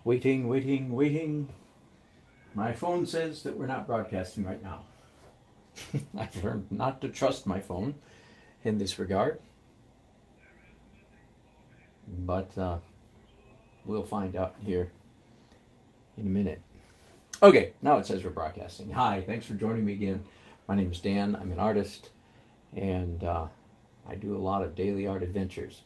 Waiting, waiting, waiting. My phone says that we're not broadcasting right now. I've learned not to trust my phone in this regard. But we'll find out here in a minute. Okay, now it says we're broadcasting. Hi, thanks for joining me again. My name is Dan. I'm an artist, and I do a lot of daily art adventures.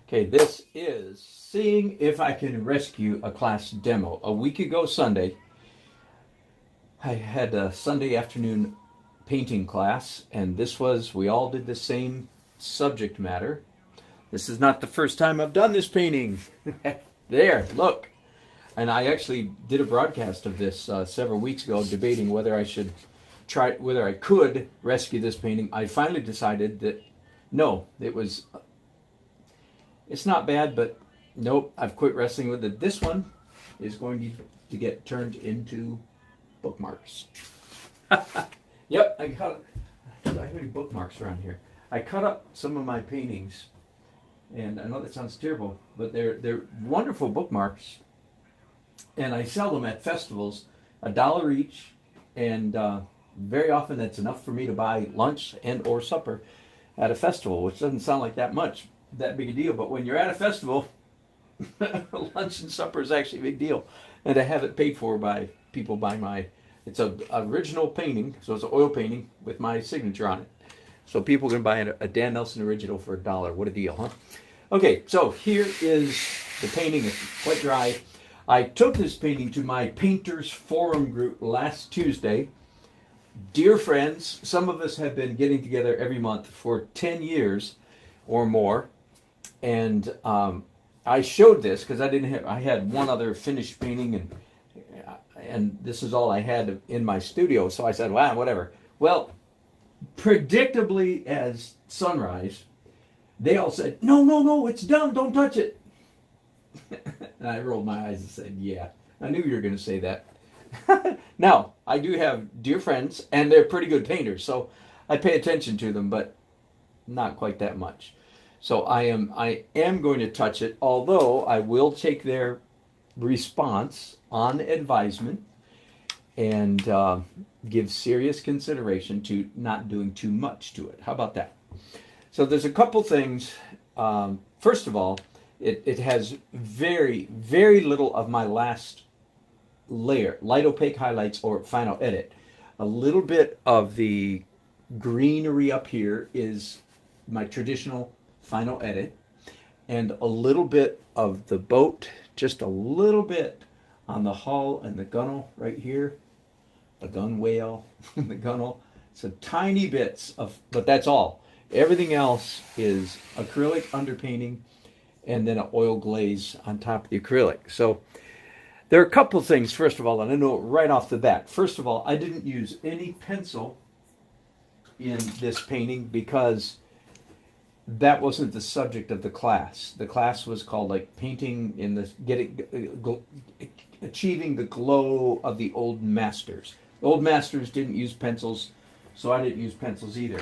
Okay, this is seeing if I can rescue a class demo. A week ago Sunday, I had a Sunday afternoon painting class, and we all did the same subject matter. This is not the first time I've done this painting. There, look. And I actually did a broadcast of this several weeks ago, debating whether I could rescue this painting. I finally decided that no, it's not bad, but nope, I've quit wrestling with it. This one is going to get turned into bookmarks. Yep, I have any bookmarks around here. I cut up some of my paintings, and I know that sounds terrible, but they're wonderful bookmarks, and I sell them at festivals, $1 each, and very often that's enough for me to buy lunch and or supper at a festival, which doesn't sound like that big a deal, but when you're at a festival, lunch and supper is actually a big deal. And to have it paid for by people buying it's an original painting, so it's an oil painting with my signature on it. So people can buy a Dan Nelson original for $1. What a deal, huh? Okay, so here is the painting. It's quite dry. I took this painting to my Painters Forum group last Tuesday. Dear friends, some of us have been getting together every month for 10 years or more. And I showed this because I had one other finished painting, and this is all I had in my studio. So I said, wow, whatever. Well, predictably as sunrise, they all said, no, it's done, don't touch it. And I rolled my eyes and said, yeah, I knew you were going to say that. Now, I do have dear friends, and they're pretty good painters, so I pay attention to them, but not quite that much. So I am going to touch it, although I will take their response on advisement and give serious consideration to not doing too much to it. How about that? So there's a couple things. First of all, it has very, very little of my last layer, light opaque highlights or final edit. A little bit of the greenery up here is my traditional final edit, and a little bit of the boat, just a little bit on the hull and the gunnel right here, the gunwale, the gunnel. So tiny bits but that's all. Everything else is acrylic underpainting and then an oil glaze on top of the acrylic. So there are a couple of things, first of all, and I know right off the bat. First of all, I didn't use any pencil in this painting because that wasn't the subject of the class. The class was called like painting in the achieving the glow of the old masters. The old masters didn't use pencils, so I didn't use pencils either.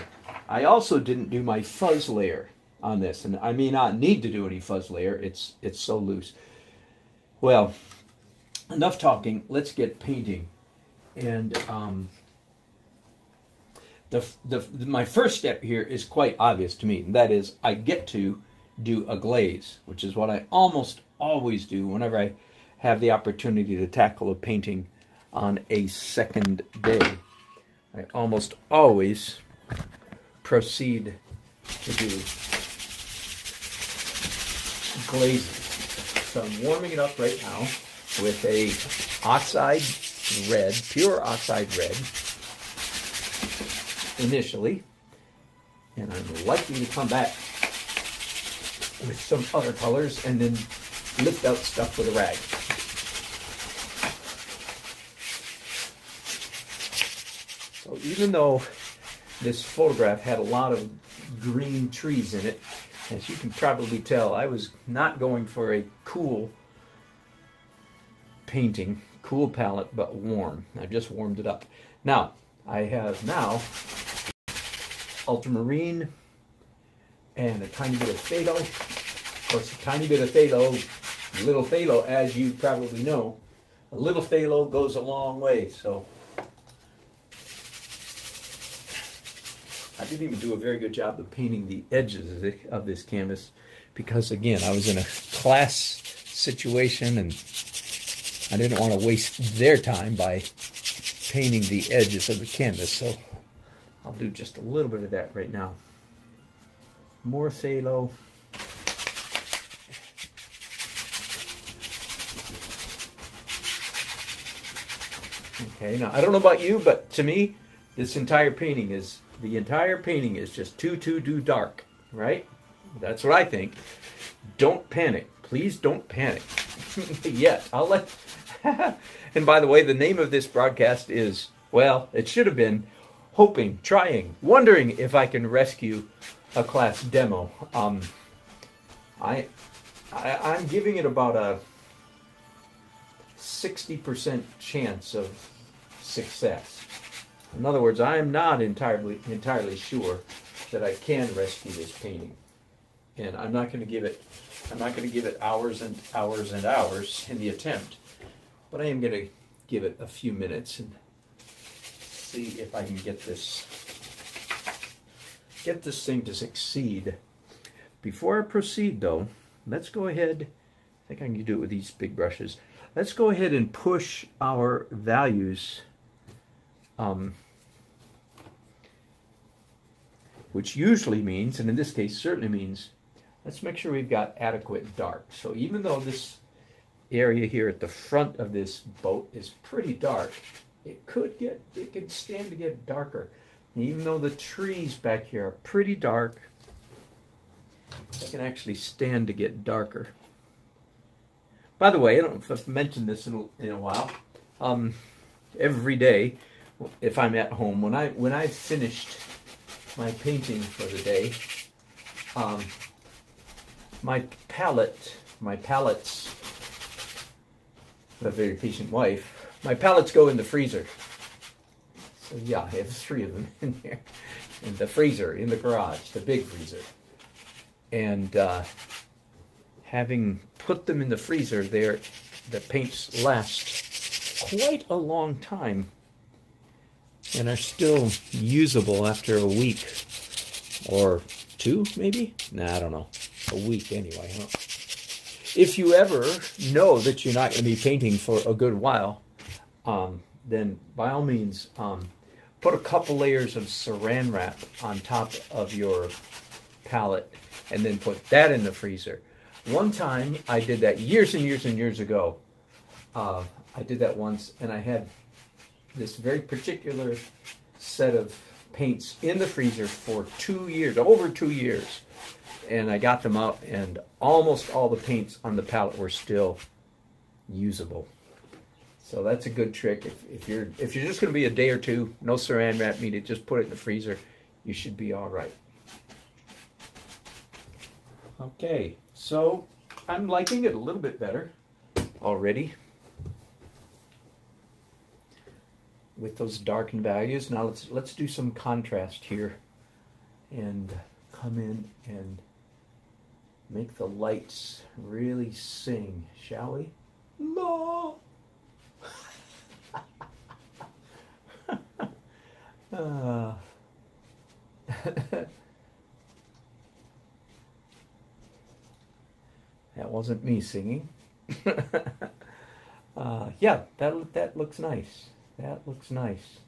I also didn't do my fuzz layer on this, and I may not need to do any fuzz layer. It's so loose. Well, enough talking. Let's get painting. And my first step here is quite obvious to me. And that is, I get to do a glaze, which is what I almost always do whenever I have the opportunity to tackle a painting on a second day. I almost always proceed to do glazing. So I'm warming it up right now with a oxide red, pure oxide red, initially, and I'm likely to come back with some other colors and then lift out stuff with a rag. So even though this photograph had a lot of green trees in it, as you can probably tell, I was not going for a cool painting, cool palette, but warm. I just warmed it up. Now, I have ultramarine and a tiny bit of phthalo. Of course, a tiny bit of phthalo little phthalo, as you probably know, a little phthalo goes a long way. So I didn't even do a very good job of painting the edges of this canvas because, again, I was in a class situation and I didn't want to waste their time by painting the edges of the canvas. So I'll do just a little bit of that right now. More phthalo. Okay, now I don't know about you, but to me, this entire painting is, the entire painting is just too dark, right? That's what I think. Don't panic. Please don't panic. Yet. I'll let... And by the way, the name of this broadcast is, well, it should have been hoping, trying, wondering if I can rescue a class demo. I'm giving it about a 60% chance of success. In other words, I am not entirely sure that I can rescue this painting, and I'm not going to give it hours and hours and hours in the attempt, but I am going to give it a few minutes and see if I can get this thing to succeed. Before I proceed, though, let's go ahead. I think I can do it with these big brushes. Let's go ahead and push our values, which usually means, and in this case certainly means, let's make sure we've got adequate dark. So even though this area here at the front of this boat is pretty dark, it could stand to get darker. And even though the trees back here are pretty dark, it can actually stand to get darker. By the way, I don't know if I've mentioned this in a while. Every day, if I'm at home, when I've finished my painting for the day, my palettes, a very patient wife, my palettes go in the freezer. So yeah, I have 3 of them in there, in the freezer, in the garage, the big freezer. And having put them in the freezer, the paints last quite a long time and are still usable after a week or 2, maybe? Nah, I don't know. A week anyway. Huh? If you ever know that you're not going to be painting for a good while, then by all means, put a couple layers of saran wrap on top of your palette and then put that in the freezer. One time I did that years and years and years ago. I did that once, and I had this very particular set of paints in the freezer for 2 years, over 2 years. And I got them out, and almost all the paints on the palette were still usable. So that's a good trick. If you're just going to be a day or two, no saran wrap needed, just put it in the freezer. You should be all right. Okay, so I'm liking it a little bit better already with those darkened values. Now let's do some contrast here and come in and make the lights really sing, shall we? No. That wasn't me singing. Yeah, that looks nice. That looks nice.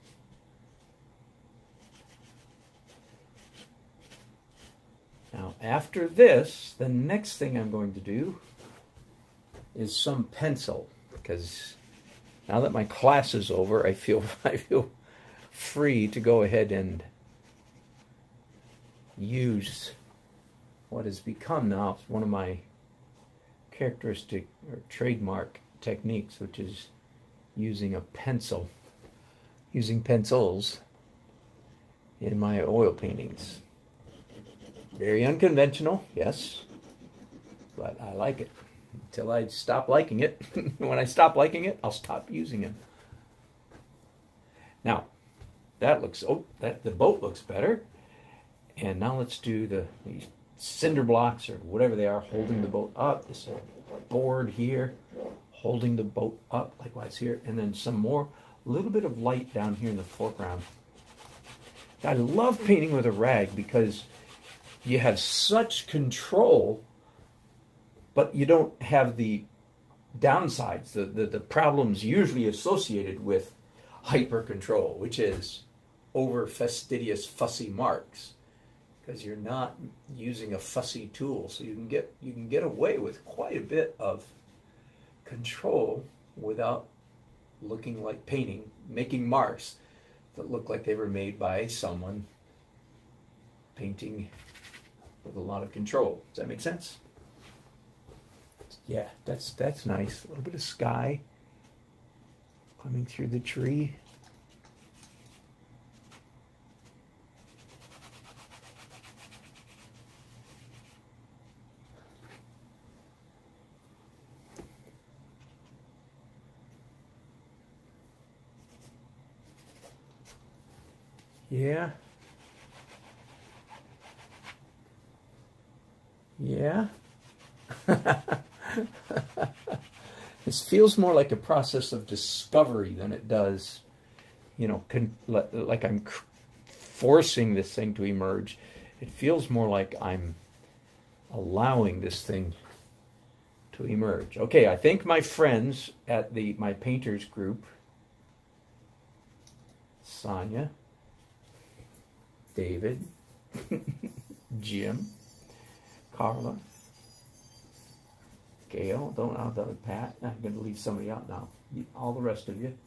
Now, after this, the next thing I'm going to do is some pencil, because now that my class is over, I feel free to go ahead and use what has become now one of my characteristic or trademark techniques, which is using a pencil, using pencils in my oil paintings. Very unconventional, yes, but I like it until I stop liking it. When I stop liking it, I'll stop using it. Now, that looks, the boat looks better. And now let's do these cinder blocks or whatever they are holding the boat up. board here, holding the boat up, likewise here, and then some more, a little bit of light down here in the foreground. I love painting with a rag because you have such control, but you don't have the downsides, the problems usually associated with hyper control, which is over fastidious, fussy marks, because you're not using a fussy tool, so you can get away with quite a bit of control without looking like making marks that look like they were made by someone painting with a lot of control. Does that make sense? Yeah, that's nice. A little bit of sky coming through the tree. Yeah. Yeah. This feels more like a process of discovery than it does, like I'm forcing this thing to emerge. It feels more like I'm allowing this thing to emerge. Okay, I think my friends at my painters group, Sonia, David, Jim, Carla, Gail, Pat. I'm going to leave somebody out now. All the rest of you.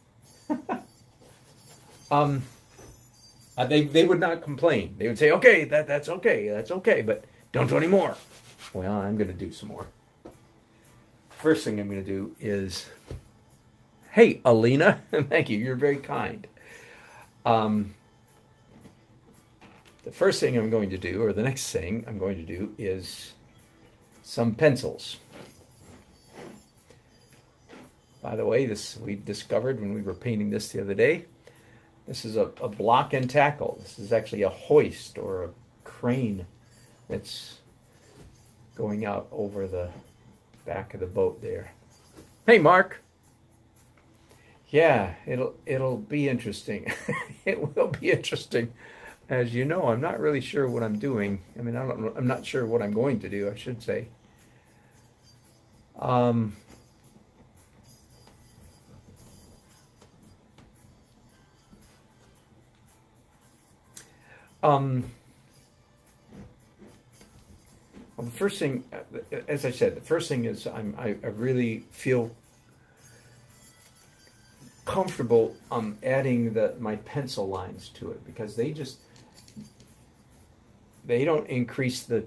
They would not complain. They would say, okay, that's okay, but don't do any more. Well, I'm going to do some more. First thing I'm going to do is, hey, Alina, thank you. You're very kind. The first thing I'm going to do, or the next thing I'm going to do, is some pencils. By the way, this we discovered when we were painting this the other day. This is a block and tackle. This is actually a hoist or a crane that's going out over the back of the boat there. Hey, Mark. Yeah, it'll be interesting. It will be interesting. As you know, I'm not really sure what I'm doing. I mean, I'm not sure what I'm going to do, I should say. Well, the first thing, as I said, the first thing is I really feel comfortable adding my pencil lines to it, because they don't increase the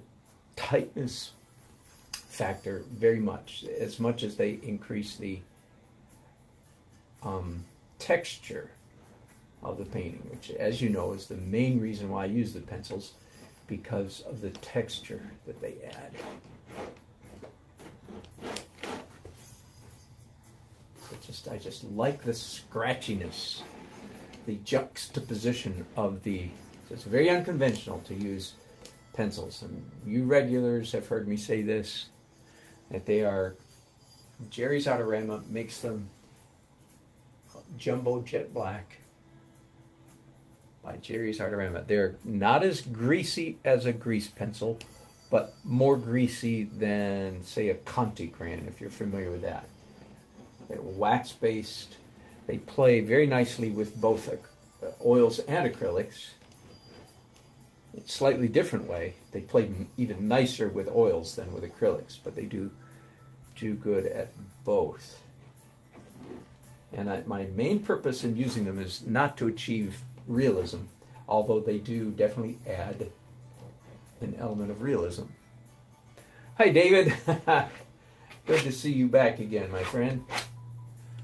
tightness factor very much as they increase the texture of the painting, which, as you know, is the main reason why I use the pencils, because of the texture that they add. I just like the scratchiness, the juxtaposition of so it's very unconventional to use pencils. And you regulars have heard me say this, that Jerry's Autorama makes them jumbo jet black by Jerry's Autorama. They're not as greasy as a grease pencil, but more greasy than, say, a Conti crayon, if you're familiar with that. They're wax-based. They play very nicely with both oils and acrylics. In a slightly different way. They play even nicer with oils than with acrylics, but they do good at both. And my main purpose in using them is not to achieve realism, although they do definitely add an element of realism. Hi, David. Good to see you back again, my friend.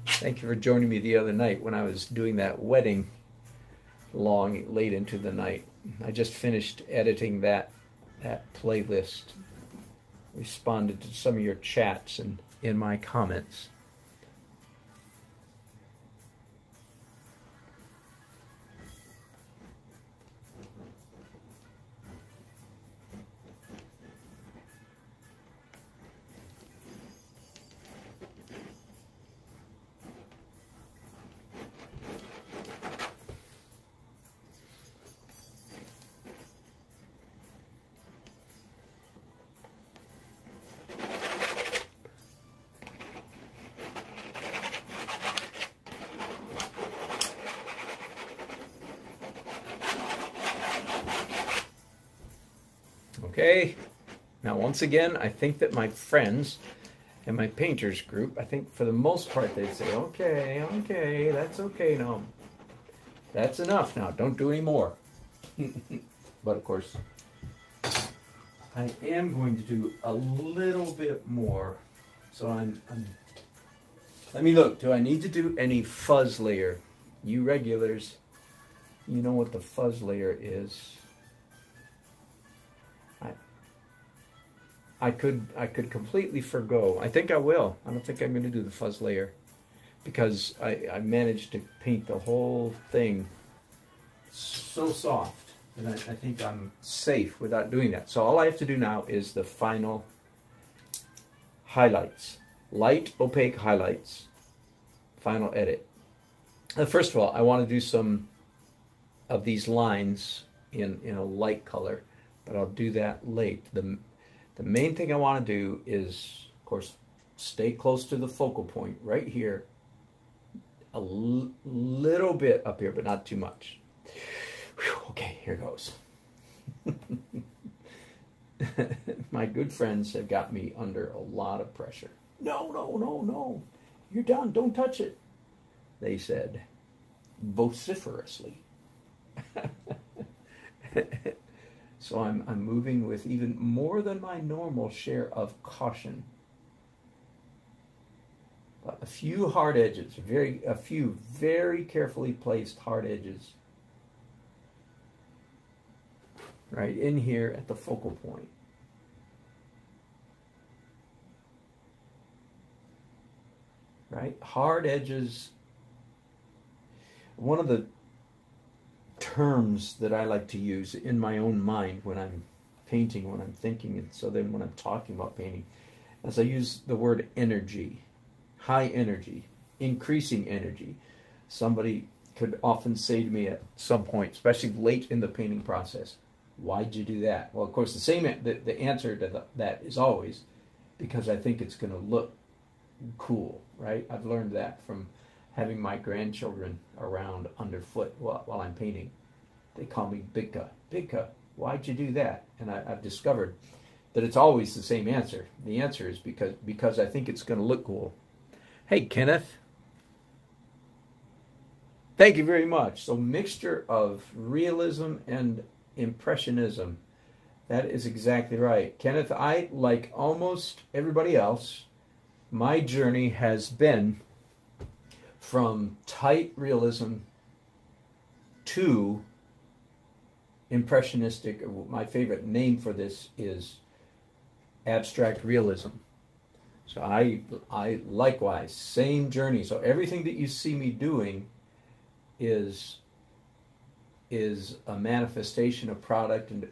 Thank you for joining me the other night when I was doing that wedding late into the night. I just finished editing that playlist. Responded to some of your chats and in my comments. Okay. Now, once again, I think that my friends and my painters group, I think for the most part, they'd say, okay, okay, that's okay now. That's enough now. Don't do any more. But of course, I am going to do a little bit more. So let me look. Do I need to do any fuzz layer? You regulars, you know what the fuzz layer is. I could completely forgo. I think I will. I don't think I'm going to do the fuzz layer because I managed to paint the whole thing so soft that I think I'm safe without doing that. So all I have to do now is the final highlights. Light opaque highlights. Final edit. First of all, I want to do some of these lines in a light color, but I'll do that late. The main thing I want to do is, of course, stay close to the focal point right here. A little bit up here, but not too much. Whew, okay, here goes. My good friends have got me under a lot of pressure. No, no, no, no. You're done. Don't touch it, they said vociferously. So I'm moving with even more than my normal share of caution. But a few hard edges, a few very carefully placed hard edges. Right in here at the focal point. Right? Hard edges. One of the terms that I like to use in my own mind when I'm painting, when I'm thinking, and so then when I'm talking about painting, as I use the word energy, high energy, increasing energy. Somebody could often say to me at some point, especially late in the painting process, why'd you do that? Well, of course, the answer to that is always because I think it's going to look cool, right? I've learned that from having my grandchildren around underfoot while I'm painting. They call me Bigka. Bigka, why'd you do that? And I've discovered that it's always the same answer. The answer is because I think it's going to look cool. Hey, Kenneth. Thank you very much. So mixture of realism and impressionism. That is exactly right. Kenneth, I, like almost everybody else, my journey has been from tight realism to impressionistic. My favorite name for this is abstract realism. So I likewise, same journey. So everything that you see me doing is a manifestation, a product, and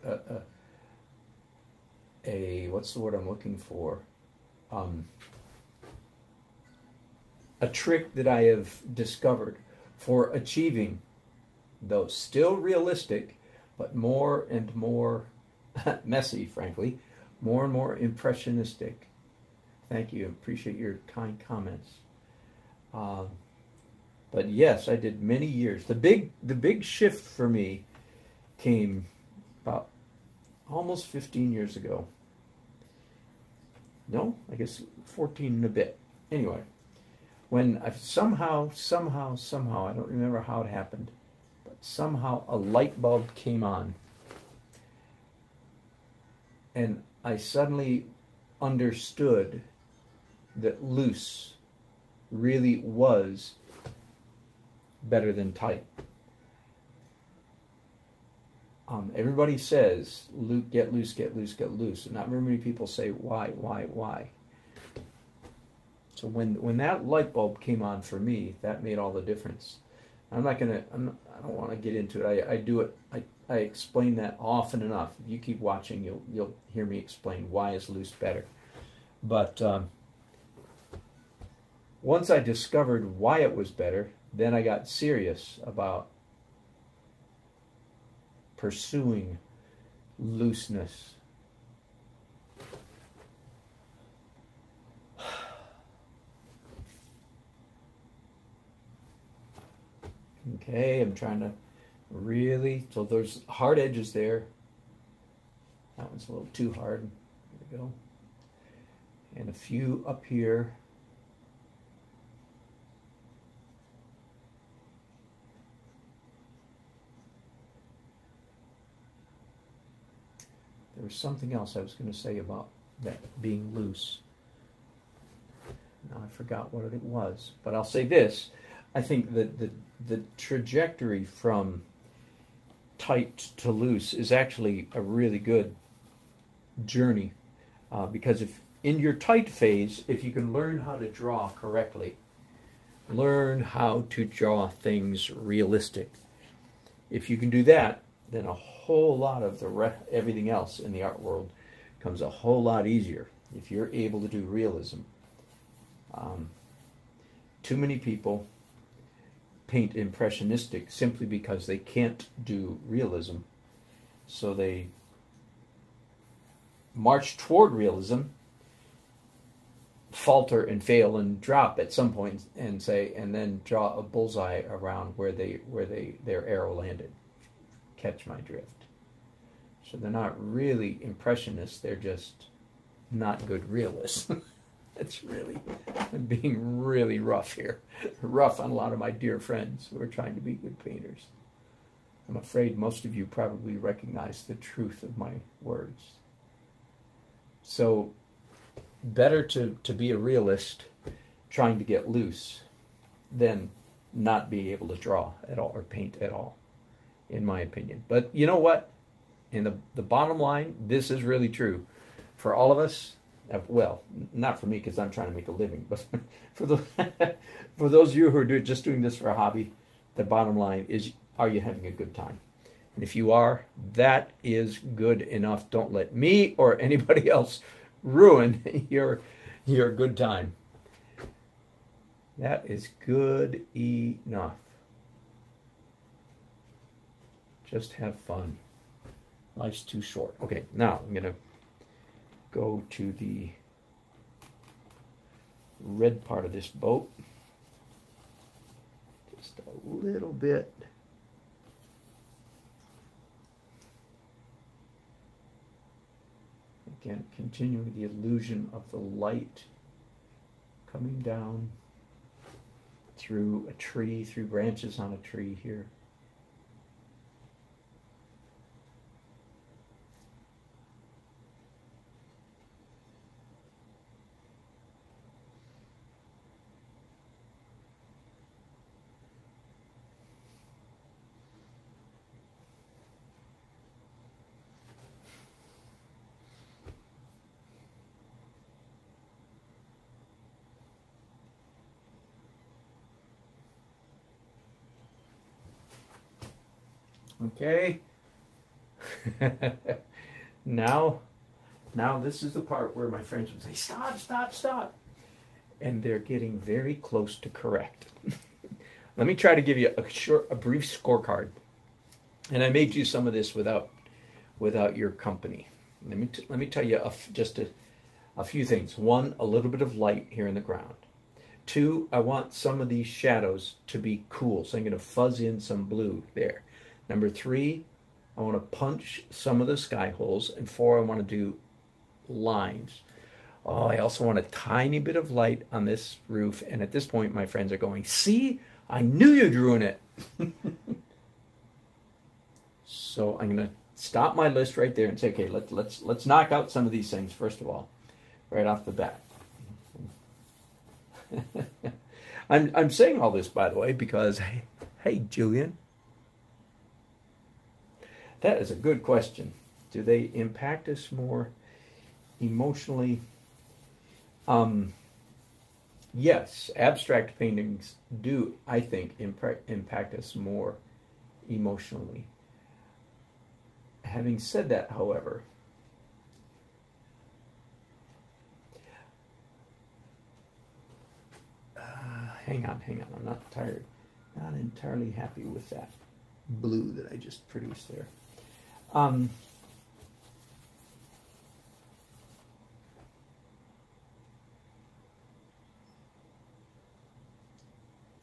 a what's the word I'm looking for? A trick that I have discovered for achieving those still realistic, but more and more messy, frankly, more and more impressionistic. Thank you. Appreciate your kind comments. But yes, I did many years. The big shift for me came about almost 15 years ago. No, I guess 14 and a bit. Anyway, when I somehow, I don't remember how it happened, but somehow a light bulb came on. And I suddenly understood that loose really was better than tight. Everybody says, get loose, get loose, get loose. And not very many people say, why? So when that light bulb came on for me, that made all the difference. I don't want to get into it. I do it. I explain that often enough. If you keep watching, you'll hear me explain why is loose better. But once I discovered why it was better, then I got serious about pursuing looseness. Okay, I'm trying to really, so there's hard edges there. one's a little too hard. There we go. And a few up here. There was something else I was going to say about that being loose. Now I forgot what it was, but I'll say this. I think that the trajectory from tight to loose is actually a really good journey, because if in your tight phase, if you can learn how to draw correctly, learn how to draw things realistic, if you can do that, then a whole lot of everything else in the art world comes a whole lot easier if you're able to do realism. Too many people paint impressionistic simply because they can't do realism, so they march toward realism, falter and fail and drop at some point and then draw a bullseye around where their arrow landed. Catch my drift. So they're not really impressionists, they're just not good realists. It's really, I'm being really rough here. Rough on a lot of my dear friends who are trying to be good painters. I'm afraid most of you probably recognize the truth of my words. So, better to be a realist trying to get loose than not be able to draw at all or paint at all, in my opinion. But you know what? In the bottom line, this is really true for all of us. Well, not for me because I'm trying to make a living, but for those of you who are just doing this for a hobby, the bottom line is, are you having a good time? And if you are, that is good enough. Don't let me or anybody else ruin your good time. That is good enough. Just have fun. Life's too short. Okay, now I'm going to go to the red part of this boat. Just a little bit. Again, continuing the illusion of the light coming down through a tree, through branches on a tree here. Okay. Now this is the part where my friends would say, stop, stop, stop. And they're getting very close to correct. Let me try to give you a brief scorecard. And I made you some of this without your company. Let me tell you just a few things. One, a little bit of light here in the ground. Two, I want some of these shadows to be cool, so I'm going to fuzz in some blue there. Number three, I want to punch some of the sky holes. And four, I want to do lines. Oh, I also want a tiny bit of light on this roof. And at this point, my friends are going, see, I knew you'd ruin it. So I'm going to stop my list right there and say, okay, let's knock out some of these things first of all, right off the bat. I'm saying all this, by the way, because, hey, Julian, that is a good question. Do they impact us more emotionally? Yes, abstract paintings do, I think, impact us more emotionally. Having said that, however, hang on, I'm not entirely happy with that blue that I just produced there.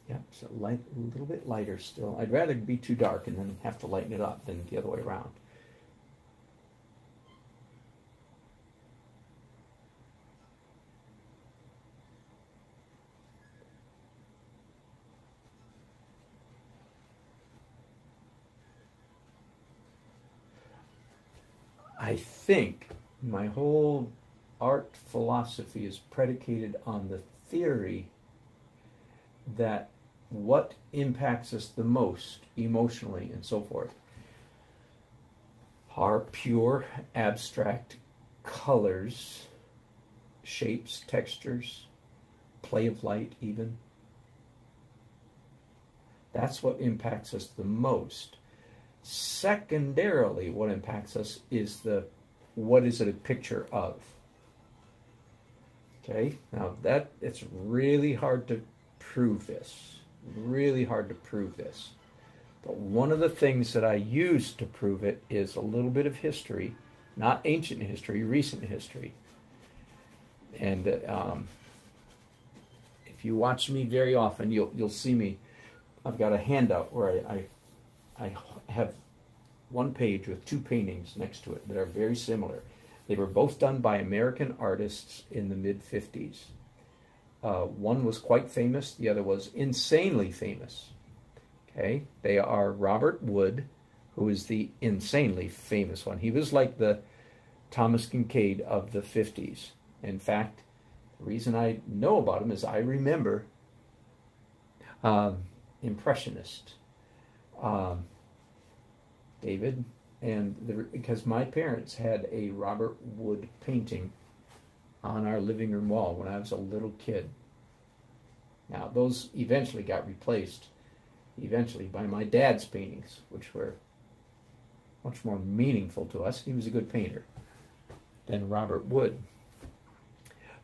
Yeah, so light, a little bit lighter still. I'd rather be too dark and then have to lighten it up than the other way around. I think my whole art philosophy is predicated on the theory that what impacts us the most emotionally and so forth are pure abstract colors, shapes, textures, play of light even. That's what impacts us the most. Secondarily, what impacts us is what is it a picture of? Okay, now that it's really hard to prove this. Really hard to prove this. But one of the things that I use to prove it is a little bit of history, not ancient history, recent history. And if you watch me very often, you'll see me. I've got a handout where I have one page with two paintings next to it that are very similar. They were both done by American artists in the mid-50s. One was quite famous, the other was insanely famous. Okay, they are Robert Wood, who is the insanely famous one. He was like the Thomas Kinkade of the 50s. In fact, the reason I know about him is I remember Impressionist, David, and because my parents had a Robert Wood painting on our living room wall when I was a little kid. Now, those eventually got replaced by my dad's paintings, which were much more meaningful to us. He was a good painter than Robert Wood.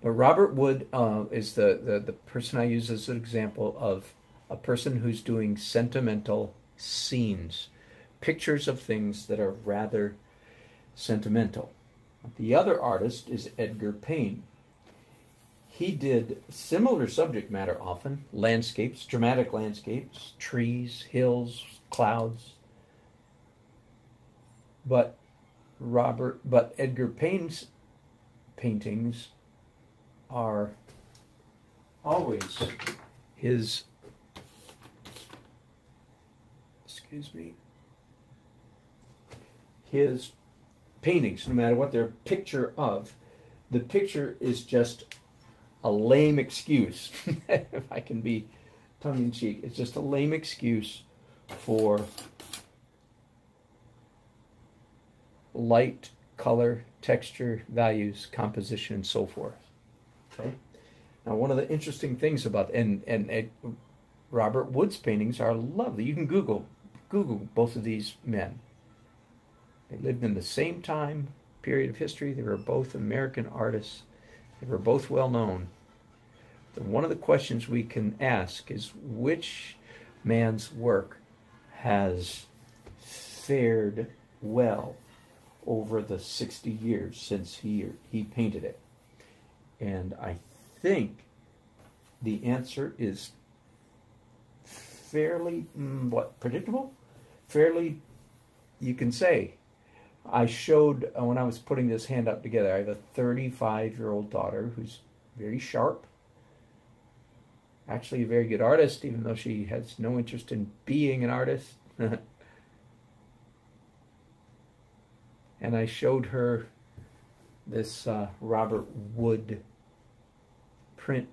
But Robert Wood is the person I use as an example of a person who's doing sentimental scenes, pictures of things that are rather sentimental. The other artist is Edgar Payne. He did similar subject matter often, landscapes, dramatic landscapes, trees, hills, clouds. But Edgar Payne's paintings are always his, his paintings, no matter what they're a picture of, the picture is just a lame excuse, if I can be tongue-in-cheek. It's just a lame excuse for light, color, texture, values, composition, and so forth. Okay. Now, one of the interesting things about Robert Wood's paintings are lovely. You can Google both of these men. They lived in the same time period of history. They were both American artists. They were both well known. But one of the questions we can ask is which man's work has fared well over the 60 years since he painted it? And I think the answer is fairly, predictable? Fairly, you can say. I showed, when I was putting this handout together, I have a 35-year-old daughter who's very sharp, actually a very good artist, even though she has no interest in being an artist. And I showed her this Robert Wood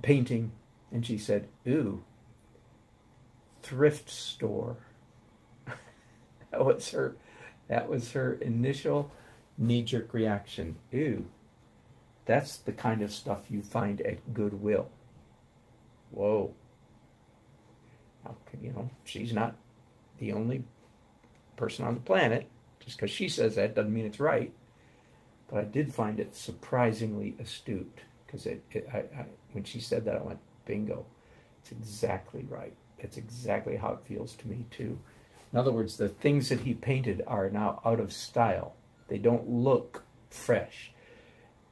painting, and she said, "Ooh, thrift store." That was her initial knee-jerk reaction. Ew, that's the kind of stuff you find at Goodwill. Whoa. She's not the only person on the planet. Just because she says that doesn't mean it's right. But I did find it surprisingly astute, because when she said that, I went, bingo. It's exactly right. It's exactly how it feels to me, too. In other words, the things that he painted are now out of style. They don't look fresh.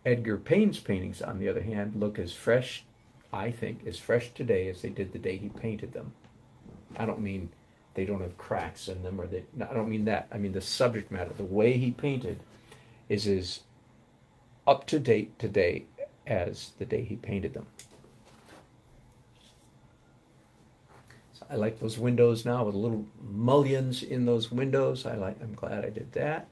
Edgar Payne's paintings, on the other hand, look as fresh, I think, as fresh today as they did the day he painted them. I don't mean they don't have cracks in them, I don't mean that. I mean the subject matter, the way he painted is as up to date today as the day he painted them. I like those windows now with little mullions in those windows. I'm glad I did that.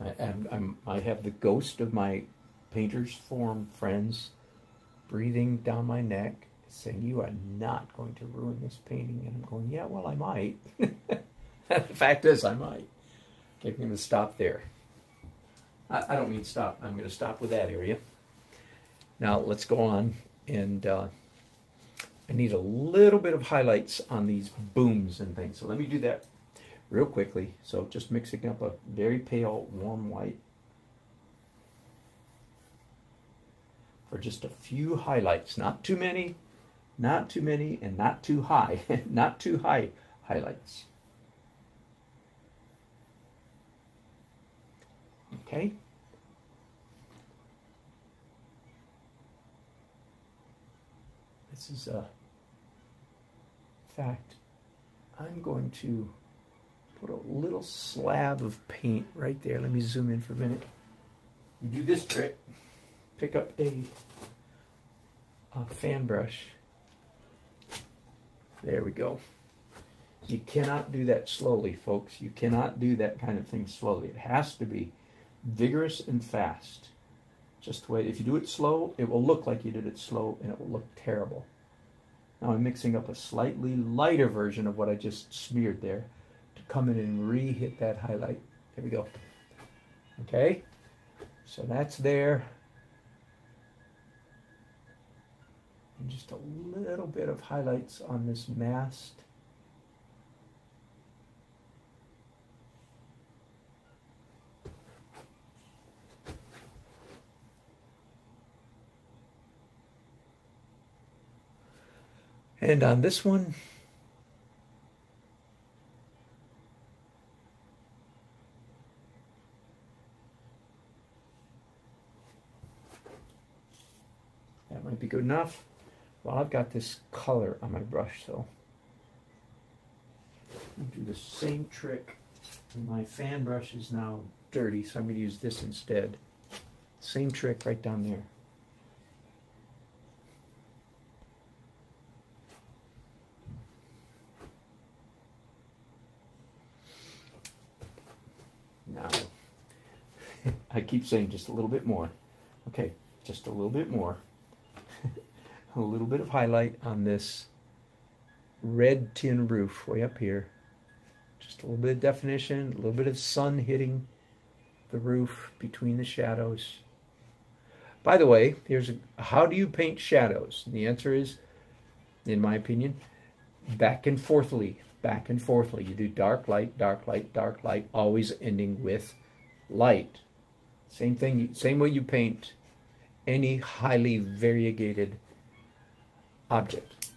I have the ghost of my painter's form friends breathing down my neck, saying, "You are not going to ruin this painting." And I'm going, "Yeah, well, I might." The fact is, I might. Okay, I'm going to stop there. I don't mean stop. I'm going to stop with that area. Now, let's go on. And I need a little bit of highlights on these booms and things. So let me do that real quickly. So just mixing up a very pale, warm white for just a few highlights. Not too many, and not too high. Not too high highlights. Okay. This is a fact. I'm going to put a little slab of paint right there. Let me zoom in for a minute. You do this trick. Pick up a fan brush. There we go. You cannot do that slowly, folks. You cannot do that kind of thing slowly. It has to be vigorous and fast. Just wait. If you do it slow, it will look like you did it slow, and it will look terrible. Now I'm mixing up a slightly lighter version of what I just smeared there to come in and re-hit that highlight. There we go. Okay, so that's there. And just a little bit of highlights on this mast. And on this one, that might be good enough. Well, I've got this color on my brush, so I'll do the same trick. My fan brush is now dirty, so I'm going to use this instead. Same trick right down there. Now, I keep saying just a little bit more. Okay, just a little bit more. A little bit of highlight on this red tin roof way up here. Just a little bit of definition, a little bit of sun hitting the roof between the shadows. By the way, how do you paint shadows? And the answer is, in my opinion, back and forthly. Back and forthly. You do dark light, dark light, dark light, always ending with light. Same thing, same way you paint any highly variegated object.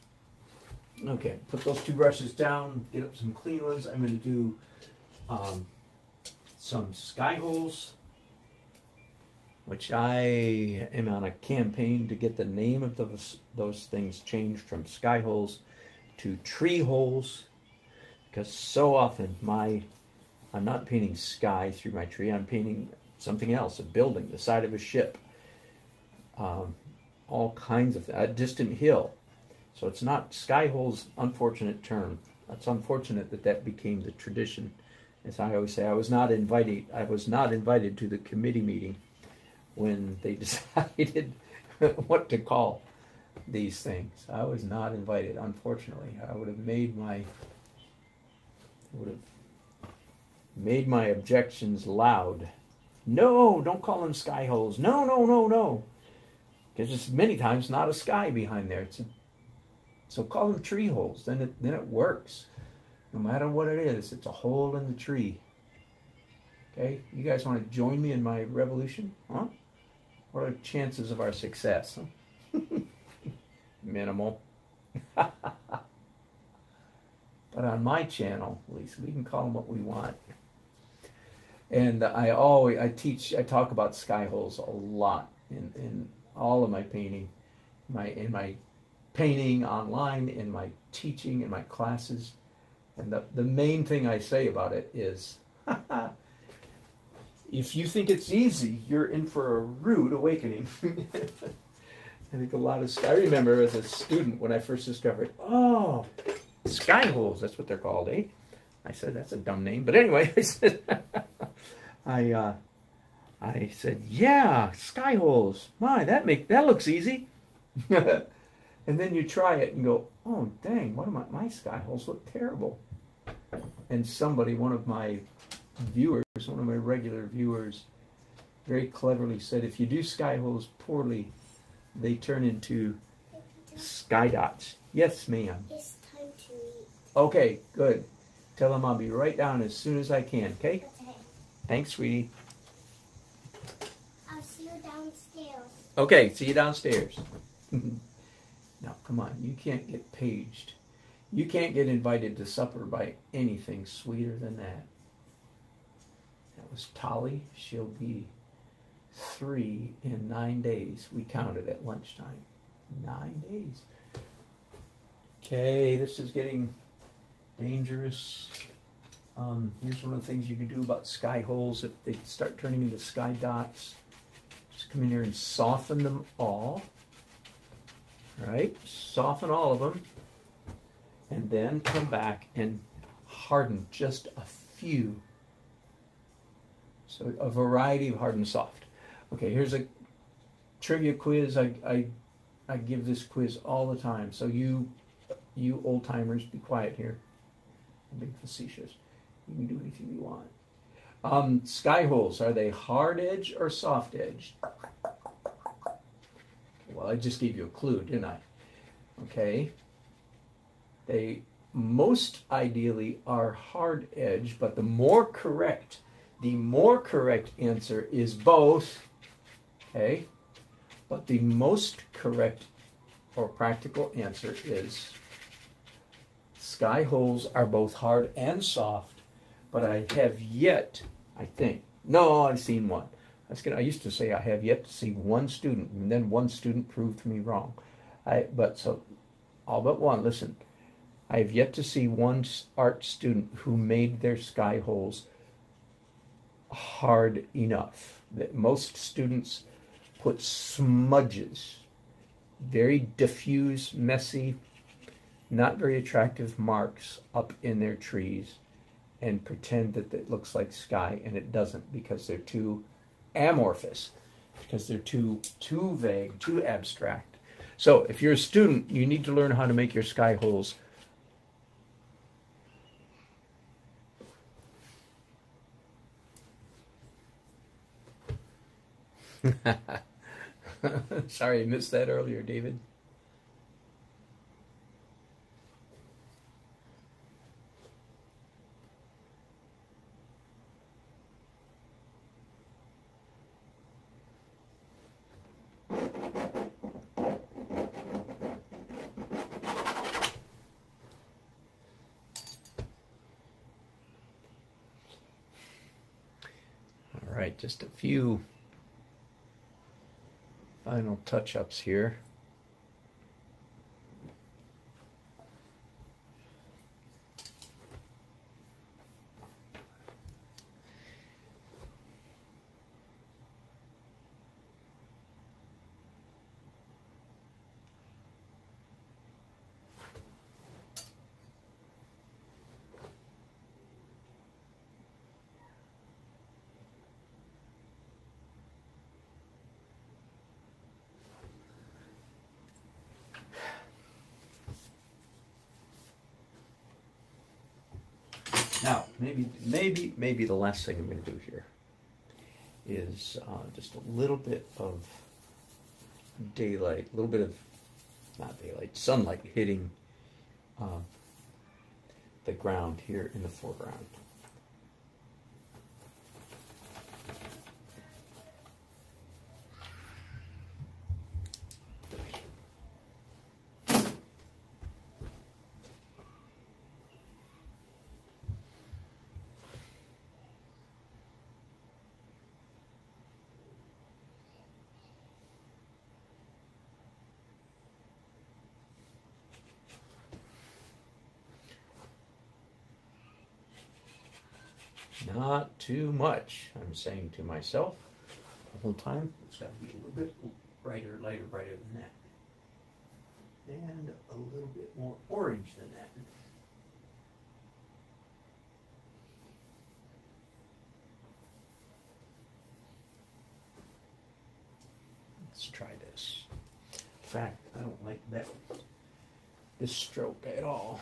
Okay, put those two brushes down, get up some clean ones. I'm going to do some sky holes, which I am on a campaign to get the name of those things changed from sky holes to tree holes. Because so often I'm not painting sky through my tree, I'm painting something else, a building, the side of a ship, all kinds of a distant hill. So it's not, sky holes, unfortunate term. It's unfortunate that became the tradition. As I always say, I was not invited to the committee meeting when they decided what to call these things. I was not invited, unfortunately. I would have made my objections loud. No, don't call them sky holes. No, no, no, no. Because there's many times not a sky behind there. So call them tree holes. Then it works. No matter what it is, it's a hole in the tree. Okay? You guys want to join me in my revolution? Huh? What are the chances of our success? Huh? Minimal. But on my channel, at least, we can call them what we want. And I talk about sky holes a lot in all of my painting, in my painting online, in my teaching, in my classes. And the main thing I say about it is, if you think it's easy, you're in for a rude awakening. I think I remember as a student when I first discovered, oh, sky holes, that's what they're called, eh? I said, that's a dumb name. But anyway, I said, I said, yeah, sky holes. My, that looks easy. And then you try it and go, oh dang, what am my sky holes look terrible. And somebody, one of my viewers, one of my regular viewers, very cleverly said, if you do sky holes poorly, they turn into sky dots. Yes, ma'am. It's time to eat. Okay, good. Tell them I'll be right down as soon as I can, okay? Okay. Thanks, sweetie. I'll see you downstairs. Okay, see you downstairs. Now, come on, you can't get paged. You can't get invited to supper by anything sweeter than that. That was Tolly. She'll be 3 in 9 days. We counted at lunchtime. 9 days. Okay, this is getting dangerous. Here's one of the things you can do about sky holes if they start turning into sky dots. Just come in here and soften them all. Right? Soften all of them. And then come back and harden just a few. So a variety of hard and soft. Okay, here's a trivia quiz. I give this quiz all the time. So you old timers, be quiet here. I'm being facetious. You can do anything you want. Sky holes, are they hard edge or soft edge? Well, I just gave you a clue, didn't I? Okay. They most ideally are hard edge, but the more correct answer is both. Okay. But the most correct or practical answer is sky holes are both hard and soft, but I have yet, I think, no, I've seen one. I used to say I have yet to see one student, and then one student proved me wrong. All but one, listen, I have yet to see one art student who made their sky holes hard enough. That most students put smudges, very diffuse, messy, not very attractive marks up in their trees and pretend that it looks like sky, and it doesn't, because they're too amorphous, because they're too vague, too abstract. So if you're a student, you need to learn how to make your sky holes sorry, I missed that earlier, David. All right, just a few final touch-ups here. Now, maybe the last thing I'm going to do here is just a little bit of daylight, a little bit of, not daylight, sunlight hitting the ground here in the foreground. Not too much, I'm saying to myself the whole time. It's got to be a little bit brighter, lighter, brighter than that. And a little bit more orange than that. Let's try this. In fact, I don't like this stroke at all.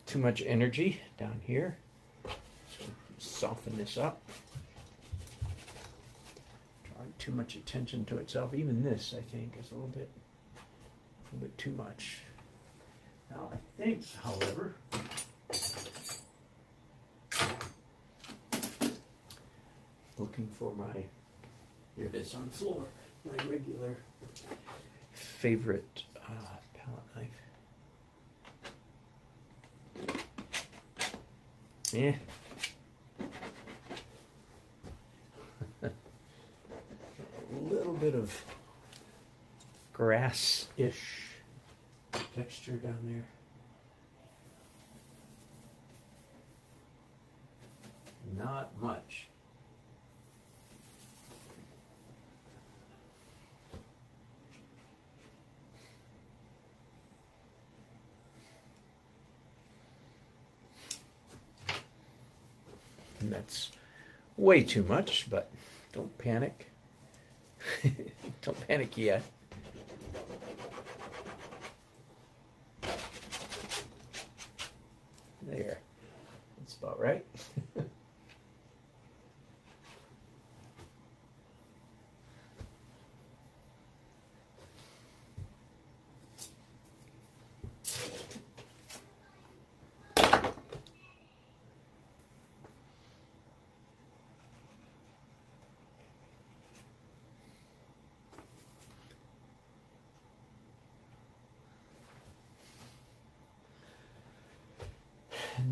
Too much energy down here. So soften this up. Drawing too much attention to itself. Even this, I think, is a little bit too much. Now, I think, however, looking for here it is on the floor, my regular favorite palette knife. Yeah. A little bit of grass-ish texture down there. Not much. And that's way too much, but don't panic. Don't panic yet. There. That's about right.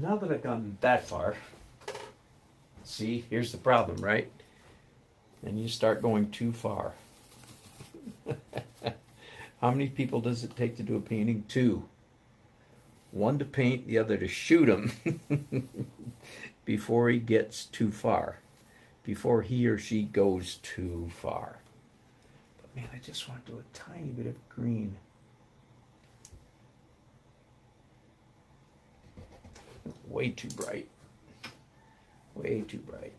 Now that I've gotten that far, see, here's the problem, right? And you start going too far. How many people does it take to do a painting? 2. One to paint, the other to shoot him before he gets too far, before he or she goes too far. But man, I just want to do a tiny bit of green. Way too bright. Way too bright.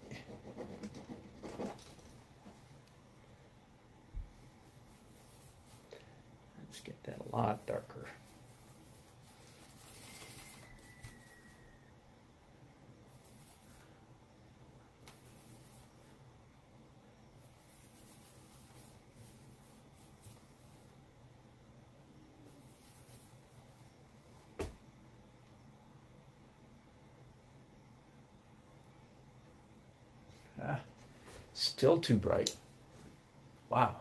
Let's get that a lot darker. Still too bright. Wow.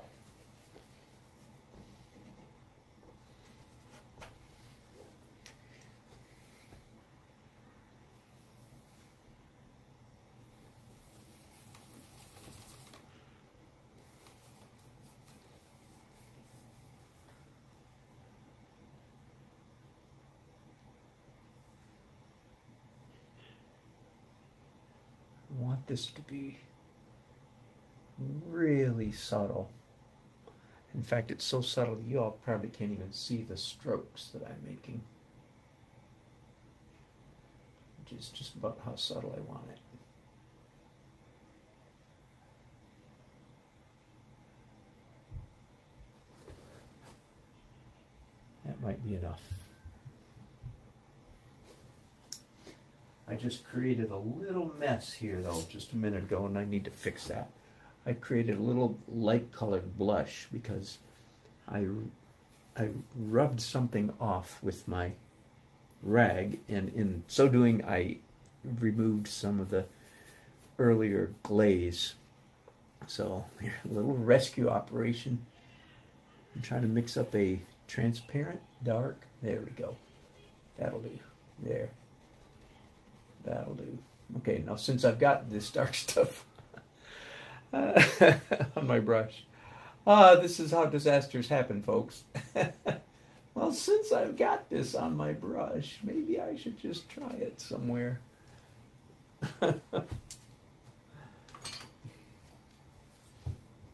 I want this to be really subtle. In fact, it's so subtle you all probably can't even see the strokes that I'm making, which is just about how subtle I want it. That might be enough. I just created a little mess here though just a minute ago, and I need to fix that. I created a little light colored blush because I rubbed something off with my rag, and in so doing I removed some of the earlier glaze. So a little rescue operation. I'm trying to mix up a transparent dark. There we go. That'll do. There. That'll do. Okay, now since I've got this dark stuff on my brush, this is how disasters happen, folks. Well, since I've got this on my brush, maybe I should just try it somewhere.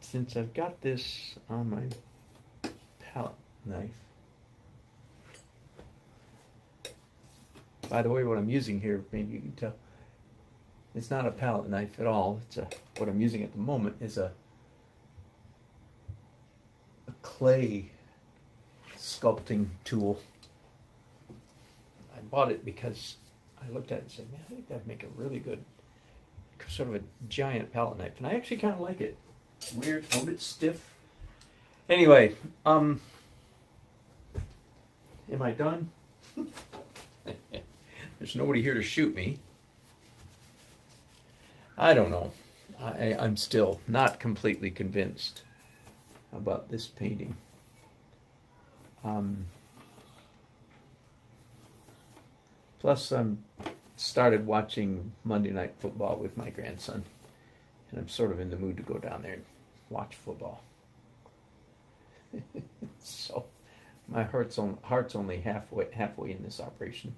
Since I've got this on my palette knife. By the way, what I'm using here, maybe you can tell, it's not a palette knife at all. It's what I'm using at the moment is a clay sculpting tool. I bought it because I looked at it and said, man, I think that'd make a really good sort of a giant palette knife. And I actually kind of like it. It's weird, a little bit stiff. Anyway, am I done? There's nobody here to shoot me. I don't know. I'm still not completely convinced about this painting. Plus, I'm started watching Monday Night Football with my grandson, and I'm sort of in the mood to go down there and watch football. So, my heart's only halfway in this operation,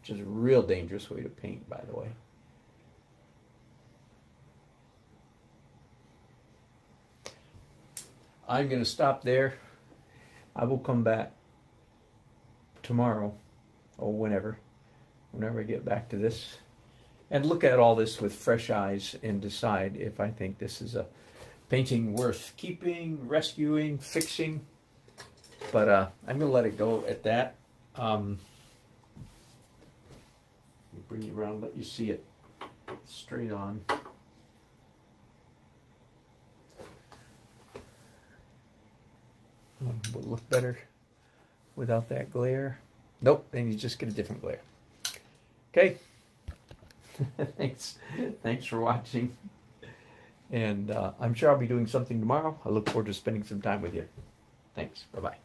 which is a real dangerous way to paint, by the way. I'm going to stop there. I will come back tomorrow, or whenever I get back to this, and look at all this with fresh eyes and decide if I think this is a painting worth keeping, rescuing, fixing. But I'm going to let it go at that. Let me bring you around, let you see it straight on. Would look better without that glare. Nope, then you just get a different glare. Okay. Thanks for watching. And I'm sure I'll be doing something tomorrow. I look forward to spending some time with you. Thanks. Bye-bye.